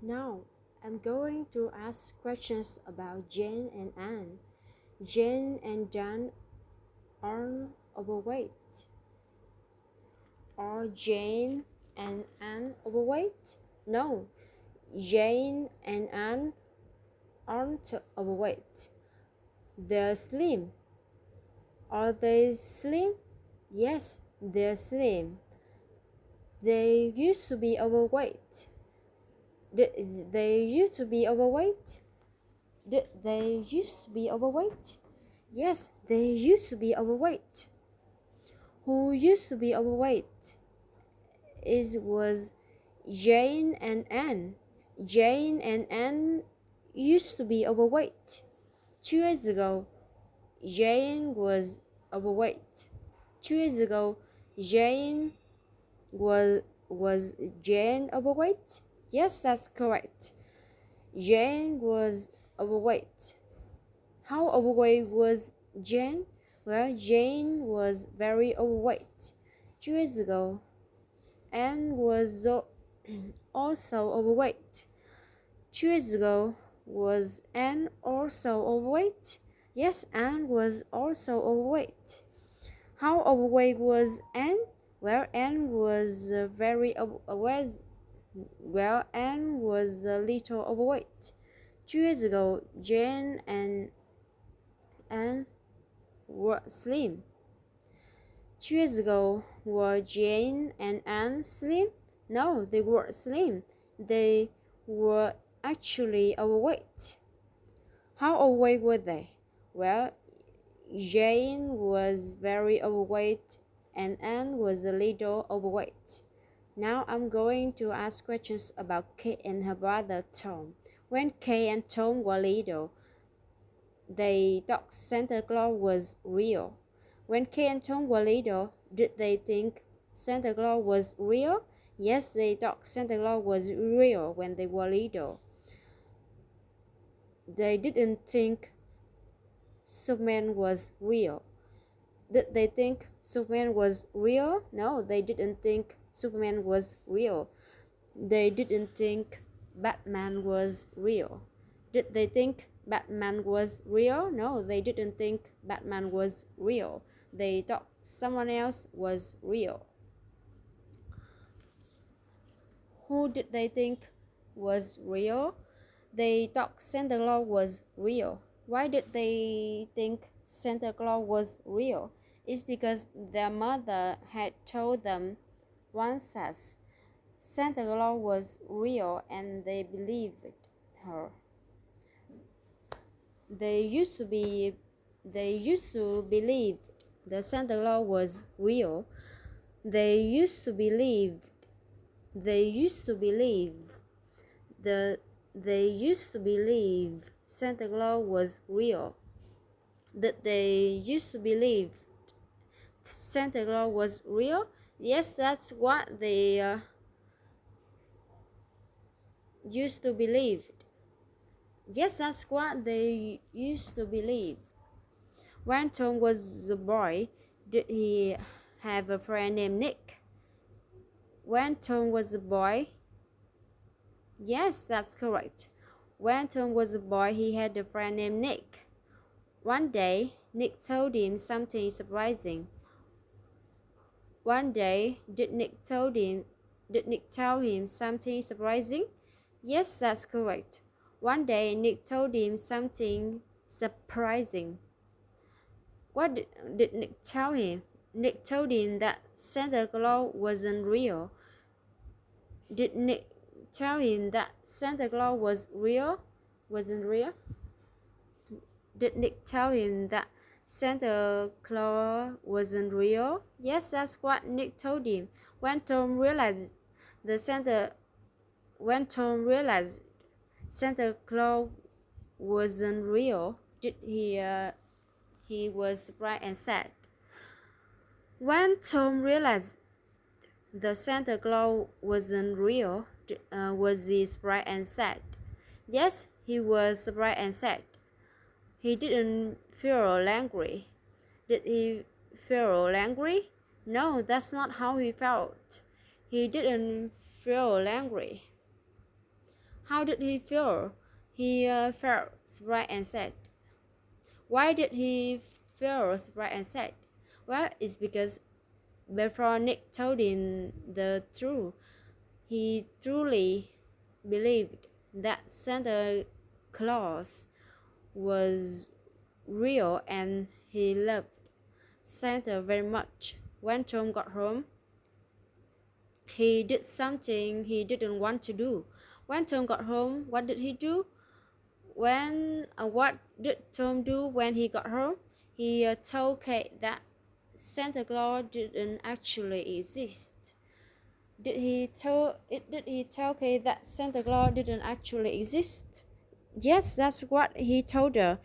Now, I'm going to ask questions about Jane and Anne. Jane and Dan are overweight. Are Jane and Anne overweight? No, Jane and Anne aren't overweight. They're slim. Are they slim? Yes, they're slim. They used to be overweight. Did they used to be overweight? Did they used to be overweight? Yes, they used to be overweight. Who used to be overweight? It was Jane and Anne. Jane and Anne used to be overweight. 2 years ago, Jane was overweight. 2 years ago, Jane was Jane overweight? Yes, that's correct. Jane was overweight. How overweight was Jane? Well, Jane was very overweight. 2 years ago, Anne was also overweight. 2 years ago, was Anne also overweight? Yes, Anne was also overweight. How overweight was Anne? Well, Anne was Anne was a little overweight. 2 years ago, Jane and Anne were slim. 2 years ago, were Jane and Anne slim? No, they were slim. They were actually overweight. How overweight were they? Well, Jane was very overweight and Anne was a little overweight. Now I'm going to ask questions about Kate and her brother Tom. When Kate and Tom were little, they thought Santa Claus was real. When Kate and Tom were little, did they think Santa Claus was real? Yes, they thought Santa Claus was real when they were little. They didn't think Superman was real. Did they think Superman was real? No, they didn't think Superman was real. They didn't think Batman was real. Did they think Batman was real? No, they didn't think Batman was real. They thought someone else was real. Who did they think was real? They thought Santa Claus was real. Why did they think Santa Claus was real? It's because their mother had told them once that Santa Claus was real and they believed her. They used to believe the Santa Claus was real. They used to believe they used to believe they used to believe Santa Claus was real. That they used to believe Santa Claus was real? Yes, that's what they used to believe. Yes, that's what they used to believe. When Tom was a boy, did he have a friend named Nick? When Tom was a boy, yes, that's correct. When Tom was a boy, he had a friend named Nick. One day, Nick told him something surprising. One day, did Nick tell him something surprising? Yes, that's correct. One day, Nick told him something surprising. What did Nick tell him? Nick told him that Santa Claus wasn't real. Did Nick tell him that Santa Claus wasn't real? Did Nick tell him that Santa Claus wasn't real? Yes, that's what Nick told him. When Tom realized Santa Claus wasn't real, he was surprised and sad. When Tom realized the Santa Claus wasn't real, was he surprised and sad? Yes, he was surprised and sad. He didn't feel angry. Did he feel angry? No, that's not how he felt. He didn't feel angry. How did he feel? He felt right and sad. Why did he feel right and sad? Well, it's because before Nick told him the truth, he truly believed that Santa Claus was real and he loved Santa very much. When Tom got home, he did something he didn't want to do. When Tom got home, what did he do? What did Tom do when he got home? He told Kate that Santa Claus didn't actually exist. Did he tell Kate that Santa Claus didn't actually exist? Yes, that's what he told her.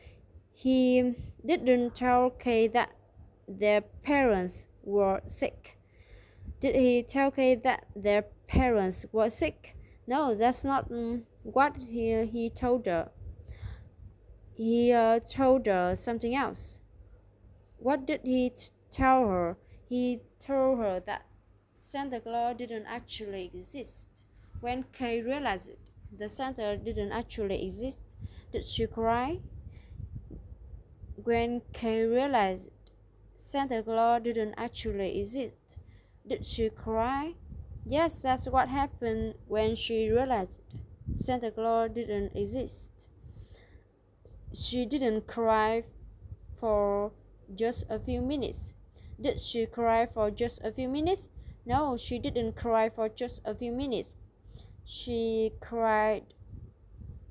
He didn't tell Kate that their parents were sick. Did he tell Kate that their parents were sick? No, that's not what he told her. He told her something else. What did he tell her? He told her that Santa Claus didn't actually exist. When Kay realized the Santa didn't actually exist, did she cry? When Kay realized Santa Claus didn't actually exist, did she cry? Yes, that's what happened when she realized Santa Claus didn't exist. She didn't cry for just a few minutes. Did she cry for just a few minutes? No, she didn't cry for just a few minutes. She cried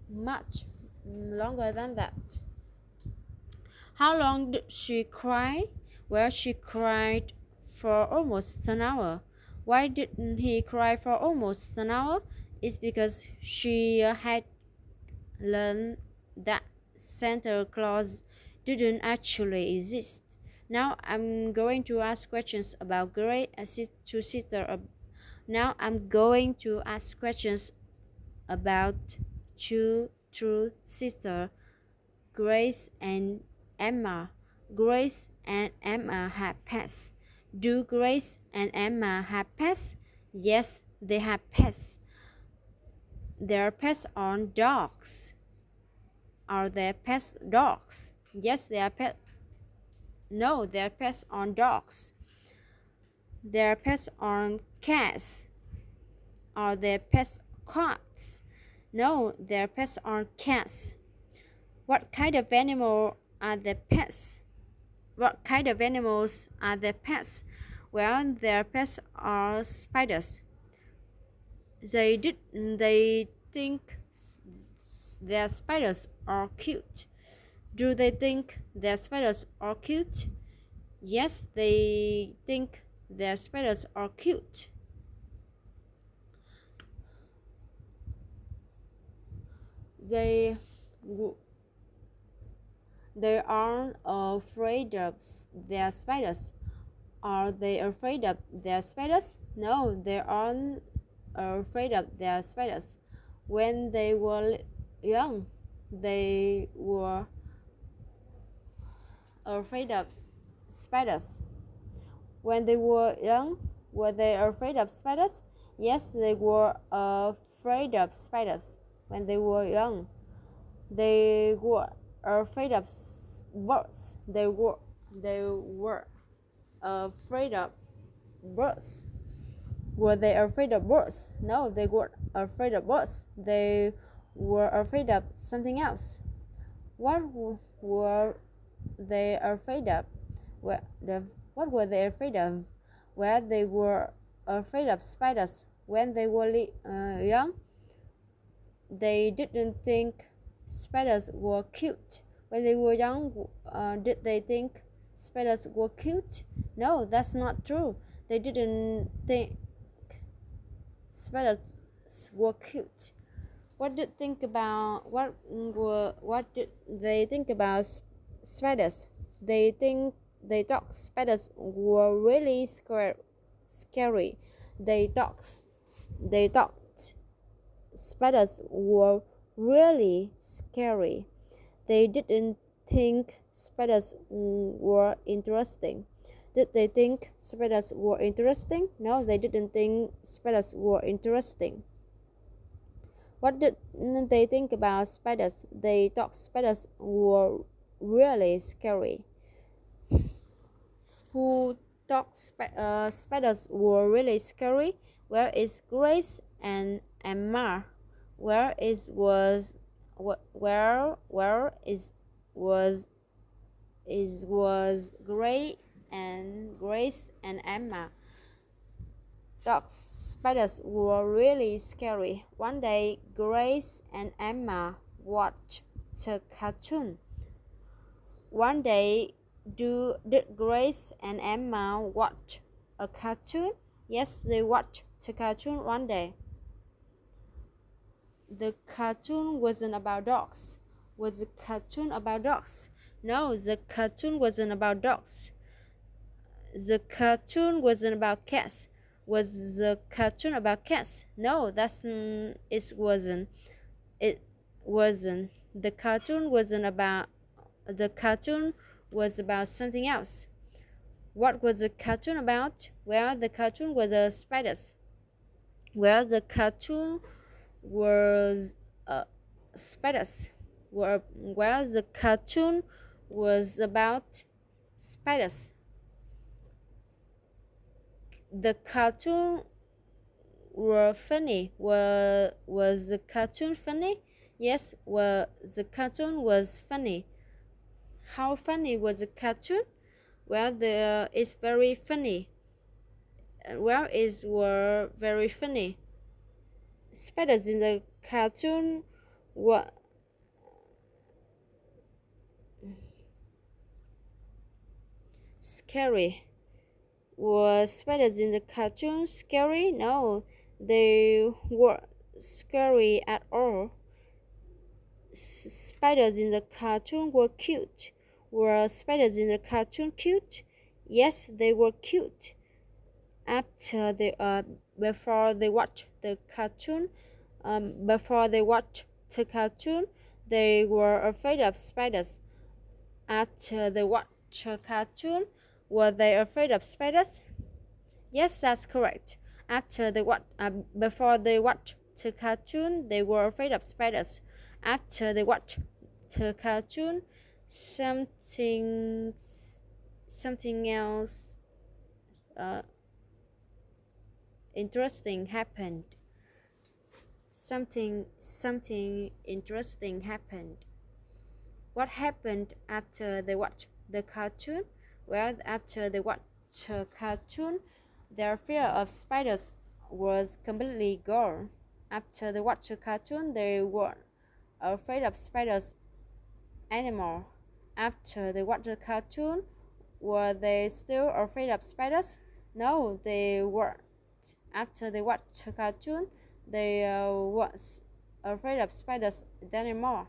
much longer than that. How long did she cry? Well, she cried for almost an hour. Why didn't he cry for almost an hour? It's because she had learned that Santa Claus didn't actually exist. Now I'm going to ask questions about Grace to sister. Now I'm going to ask questions about two true sisters, Grace and Emma. Grace and Emma have pets. Do Grace and Emma have pets? Yes, they have pets. Their pets are dogs. Are their pets dogs? Yes, they are pets. No, their pets are dogs. Their pets are cats. Are their pets cats? No, their pets are cats. What kind of animal are their pets? What kind of animals are their pets? Well, their pets are spiders. They think their spiders are cute. Do they think their spiders are cute? Yes, they think their spiders are cute. They aren't afraid of their spiders. Are they afraid of their spiders? No, they aren't afraid of their spiders. When they were young, they were afraid of spiders. When they were young, were they afraid of spiders? Yes, they were afraid of spiders. When they were young, they were afraid of birds. They were afraid of birds. Were they afraid of birds? No, they were afraid of birds. They were afraid of something else. What were they afraid of? What were they afraid of? Well, they were afraid of spiders. When they were young, they didn't think spiders were cute. When they were young, did they think spiders were cute? No, that's not true. They didn't think spiders were cute. What did they think about spiders? They thought spiders were really scary. They thought spiders were really scary. They didn't think spiders were interesting. Did they think spiders were interesting? No, they didn't think spiders were interesting. What did they think about spiders? They thought spiders were really scary. Who thought spiders were really scary? Where is Grace and Emma? Where is Grace and Emma? Thought spiders were really scary. One day, Grace and Emma watched a cartoon. One day, did Grace and Emma watch a cartoon? Yes, they watched a cartoon one day. The cartoon wasn't about dogs. Was the cartoon about dogs? No, the cartoon wasn't about dogs. The cartoon wasn't about cats. Was the cartoon about cats? No, it wasn't. It wasn't. The cartoon wasn't about. The cartoon was about something else. What was the cartoon about? Well, the cartoon was spiders. Well, the cartoon was spiders. Well, the cartoon was about spiders. The cartoon were funny. Was the cartoon funny? Yes, the cartoon was funny. How funny was the cartoon? Well, it's very funny. Well, it were very funny. Spiders in the cartoon were scary. Were spiders in the cartoon scary? No, they weren't scary at all. Spiders in the cartoon were cute. Were spiders in the cartoon cute? Yes, they were cute. Before they watched the cartoon, they were afraid of spiders. After they watched a cartoon, were they afraid of spiders? Yes, that's correct. Before they watched the cartoon, they were afraid of spiders. After they watched the cartoon, something else interesting happened. Something interesting happened. What happened after they watched the cartoon? Well, after they watched the cartoon, their fear of spiders was completely gone. After they watched the cartoon, they weren't afraid of spiders anymore. After they watched the cartoon, were they still afraid of spiders? No, they weren't. After they watched the cartoon, they weren't afraid of spiders anymore.